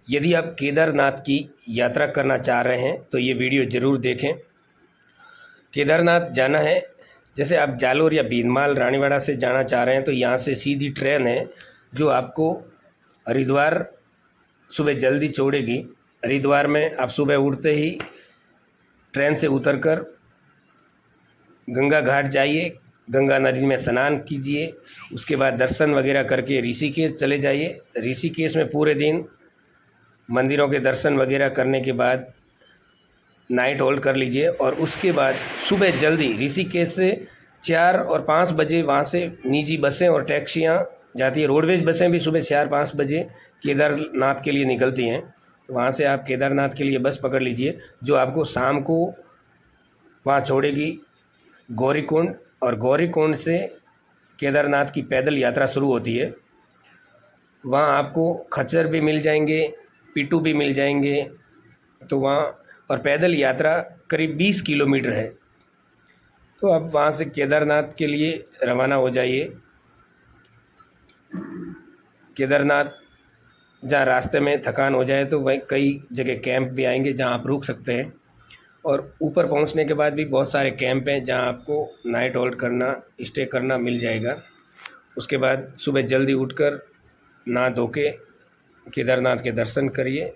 यदि आप केदारनाथ की यात्रा करना चाह रहे हैं तो ये वीडियो ज़रूर देखें। केदारनाथ जाना है, जैसे आप जालोर या भीनमाल रानीवाड़ा से जाना चाह रहे हैं तो यहाँ से सीधी ट्रेन है जो आपको हरिद्वार सुबह जल्दी छोड़ेगी। हरिद्वार में आप सुबह उठते ही ट्रेन से उतरकर गंगा घाट जाइए, गंगा नदी में स्नान कीजिए, उसके बाद दर्शन वगैरह करके ऋषिकेश चले जाइए। ऋषिकेश में पूरे दिन मंदिरों के दर्शन वगैरह करने के बाद नाइट होल्ड कर लीजिए और उसके बाद सुबह जल्दी ऋषिकेश से 4 और 5 बजे वहाँ से निजी बसें और टैक्सियाँ जाती है। रोडवेज बसें भी सुबह 4-5 बजे केदारनाथ के लिए निकलती हैं, तो वहाँ से आप केदारनाथ के लिए बस पकड़ लीजिए जो आपको शाम को वहाँ छोड़ेगी गौरीकुंड, और गौरीकुंड से केदारनाथ की पैदल यात्रा शुरू होती है। वहाँ आपको खच्चर भी मिल जाएंगे, पिट्ठू भी मिल जाएंगे, तो वहाँ और पैदल यात्रा करीब 20 किलोमीटर है। तो आप वहाँ से केदारनाथ के लिए रवाना हो जाइए। केदारनाथ जहाँ रास्ते में थकान हो जाए तो वहीं कई जगह कैंप भी आएंगे जहाँ आप रुक सकते हैं, और ऊपर पहुँचने के बाद भी बहुत सारे कैंप हैं जहाँ आपको नाइट होल्ड करना, स्टे करना मिल जाएगा। उसके बाद सुबह जल्दी उठकर नहा धो के केदारनाथ के दर्शन करिए,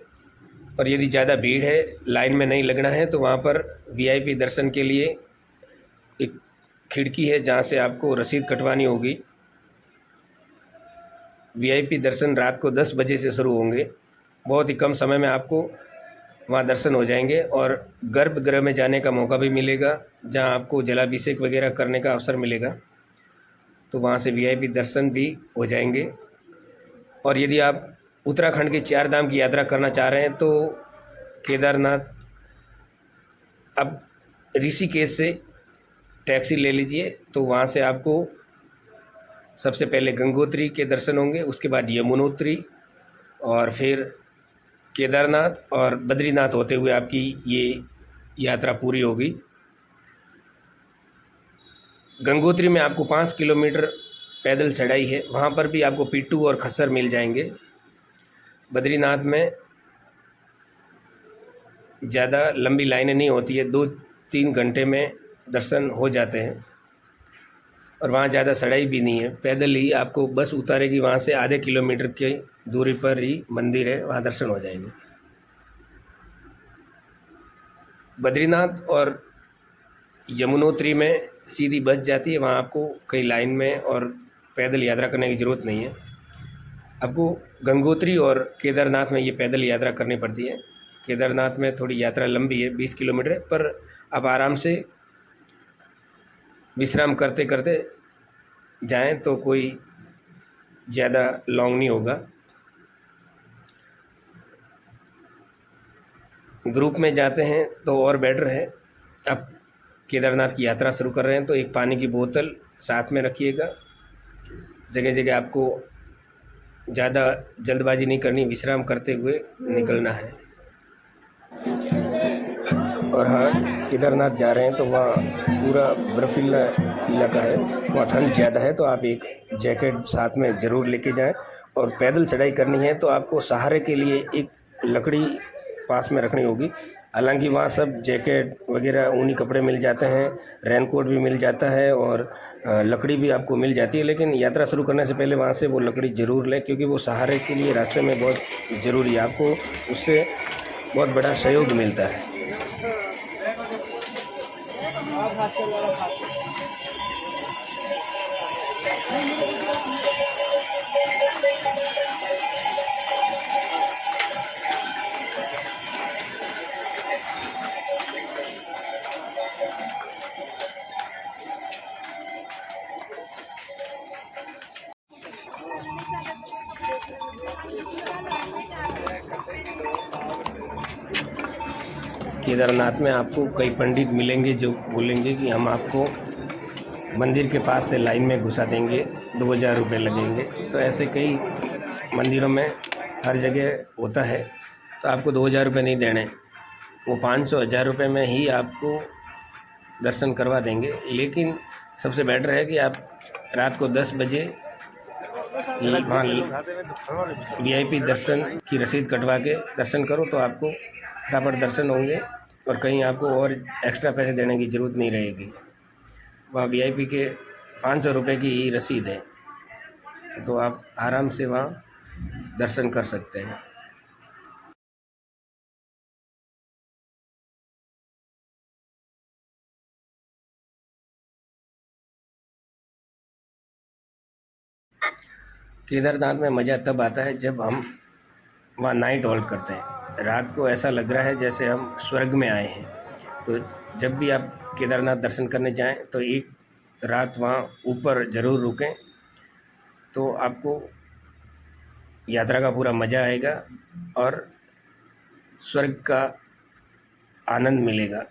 और यदि ज़्यादा भीड़ है, लाइन में नहीं लगना है, तो वहाँ पर वीआईपी दर्शन के लिए एक खिड़की है जहाँ से आपको रसीद कटवानी होगी। वीआईपी दर्शन रात को 10 बजे से शुरू होंगे। बहुत ही कम समय में आपको वहाँ दर्शन हो जाएंगे और गर्भगृह में जाने का मौका भी मिलेगा जहाँ आपको जलाभिषेक वगैरह करने का अवसर मिलेगा, तो वहाँ से वीआईपी दर्शन भी हो जाएंगे। और यदि आप उत्तराखंड के 4 धाम की यात्रा करना चाह रहे हैं तो केदारनाथ अब ऋषिकेश से टैक्सी ले लीजिए, तो वहाँ से आपको सबसे पहले गंगोत्री के दर्शन होंगे, उसके बाद यमुनोत्री और फिर केदारनाथ और बद्रीनाथ होते हुए आपकी ये यात्रा पूरी होगी। गंगोत्री में आपको 5 किलोमीटर पैदल चढ़ाई है, वहाँ पर भी आपको पिट्ठू और खच्चर मिल जाएंगे। बद्रीनाथ में ज़्यादा लंबी लाइनें नहीं होती है, 2-3 घंटे में दर्शन हो जाते हैं, और वहाँ ज़्यादा चढ़ाई भी नहीं है। पैदल ही आपको बस उतारेगी, वहाँ से आधे किलोमीटर की दूरी पर ही मंदिर है, वहाँ दर्शन हो जाएंगे। बद्रीनाथ और यमुनोत्री में सीधी बस जाती है, वहाँ आपको कई लाइन में और पैदल यात्रा करने की ज़रूरत नहीं है। आपको गंगोत्री और केदारनाथ में ये पैदल यात्रा करनी पड़ती है। केदारनाथ में थोड़ी यात्रा लंबी है, 20 किलोमीटर है, पर आप आराम से विश्राम करते करते जाएं तो कोई ज़्यादा लॉन्ग नहीं होगा। ग्रुप में जाते हैं तो और बेटर है। आप केदारनाथ की यात्रा शुरू कर रहे हैं तो एक पानी की बोतल साथ में रखिएगा। जगह जगह आपको ज़्यादा जल्दबाजी नहीं करनी, विश्राम करते हुए निकलना है। और हाँ, केदारनाथ जा रहे हैं तो वहाँ पूरा बर्फीला इलाका है, वहाँ ठंड ज़्यादा है, तो आप एक जैकेट साथ में ज़रूर लेके जाएं। और पैदल चढ़ाई करनी है तो आपको सहारे के लिए एक लकड़ी पास में रखनी होगी। हालांकि वहाँ सब जैकेट वगैरह ऊनी कपड़े मिल जाते हैं, रेनकोट भी मिल जाता है और लकड़ी भी आपको मिल जाती है, लेकिन यात्रा शुरू करने से पहले वहाँ से वो लकड़ी ज़रूर लें, क्योंकि वो सहारे के लिए रास्ते में बहुत ज़रूरी है। आपको उससे बहुत बड़ा सहयोग मिलता है। केदारनाथ में आपको कई पंडित मिलेंगे जो बोलेंगे कि हम आपको मंदिर के पास से लाइन में घुसा देंगे, 2000 रुपये लगेंगे। तो ऐसे कई मंदिरों में हर जगह होता है, तो आपको 2000 रुपये नहीं देने, वो 500-1000 रुपये में ही आपको दर्शन करवा देंगे। लेकिन सबसे बेटर है कि आप रात को 10 बजे कि वहाँ VIP दर्शन की रसीद कटवा के दर्शन करो तो आपको फटाफट दर्शन होंगे और कहीं आपको और एक्स्ट्रा पैसे देने की ज़रूरत नहीं रहेगी। वहाँ VIP के 500 रुपये की ही रसीद है, तो आप आराम से वहाँ दर्शन कर सकते हैं। केदारनाथ में मज़ा तब आता है जब हम वहाँ नाइट हॉल्ट करते हैं। रात को ऐसा लग रहा है जैसे हम स्वर्ग में आए हैं। तो जब भी आप केदारनाथ दर्शन करने जाएं तो एक रात वहाँ ऊपर ज़रूर रुकें, तो आपको यात्रा का पूरा मज़ा आएगा और स्वर्ग का आनंद मिलेगा।